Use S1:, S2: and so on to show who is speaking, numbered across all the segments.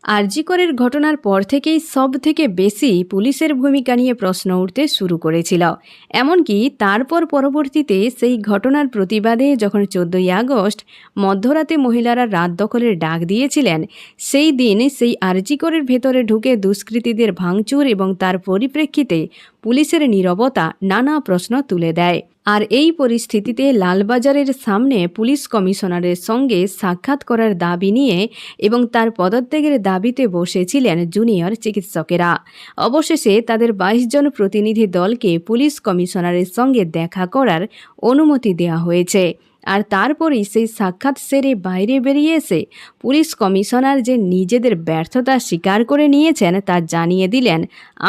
S1: আরজি করের ঘটনার পর থেকেই সবথেকে বেশি পুলিশের ভূমিকা নিয়ে প্রশ্ন উঠতে শুরু করেছিল। এমনকি তারপর পরবর্তীতে সেই ঘটনার প্রতিবাদে যখন 14ই আগস্ট মধ্যরাতে মহিলারা রাত দখলের ডাক দিয়েছিলেন, সেই দিন সেই আরজি করের ভেতরে ঢুকে দুষ্কৃতীদের ভাঙচুর এবং তার পরিপ্রেক্ষিতে পুলিশের নীরবতা নানা প্রশ্ন তুলে দেয়। আর এই পরিস্থিতিতে লালবাজারের সামনে পুলিশ কমিশনারের সঙ্গে সাক্ষাৎ করার দাবি নিয়ে এবং তার পদত্যাগের দাবিতে বসেছিলেন জুনিয়র চিকিৎসকেরা। অবশেষে তাদের 22 জন প্রতিনিধি দলকে পুলিশ কমিশনারের সঙ্গে দেখা করার অনুমতি দেওয়া হয়েছে। আর তারপরেই সেই সাক্ষাৎ সেরে বাইরে বেরিয়ে এসে পুলিশ কমিশনার যে নিজেদের ব্যর্থতা স্বীকার করে নিয়েছেন তা জানিয়ে দিলেন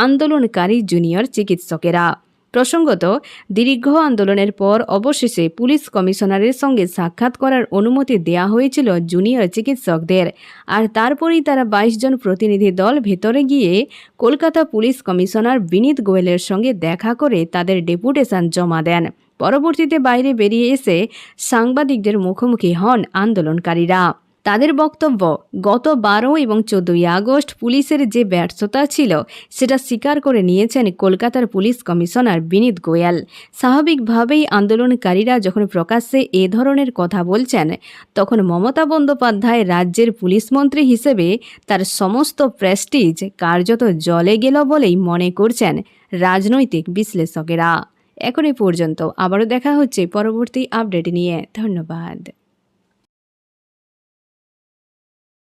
S1: আন্দোলনকারী জুনিয়র চিকিৎসকেরা। প্রসঙ্গত, দীর্ঘ আন্দোলনের পর অবশেষে পুলিশ কমিশনারের সঙ্গে সাক্ষাৎ করার অনুমতি দেওয়া হয়েছিল জুনিয়র চিকিৎসকদের। আর তারপরেই তারা 22 জন প্রতিনিধি দল ভেতরে গিয়ে কলকাতা পুলিশ কমিশনার বিনীত গোয়েলের সঙ্গে দেখা করে তাদের ডেপুটেশন জমা দেন। পরবর্তীতে বাইরে বেরিয়ে এসে সাংবাদিকদের মুখোমুখি হন আন্দোলনকারীরা। তাদের বক্তব্য, গত 12 এবং 14ই আগস্ট পুলিশের যে ব্যর্থতা ছিল সেটা স্বীকার করে নিয়েছেন কলকাতার পুলিশ কমিশনার বিনীত গোয়েল। স্বাভাবিকভাবেই আন্দোলনকারীরা যখন প্রকাশ্যে এ ধরনের কথা বলছেন, তখন মমতা বন্দ্যোপাধ্যায় রাজ্যের পুলিশ মন্ত্রী হিসেবে তার সমস্ত প্রেস্টিজ কার্যত জলে গেল বলেই মনে করছেন রাজনৈতিক বিশ্লেষকেরা। এখন এই পর্যন্ত, আবারও দেখা হচ্ছে পরবর্তী আপডেট নিয়ে। ধন্যবাদ।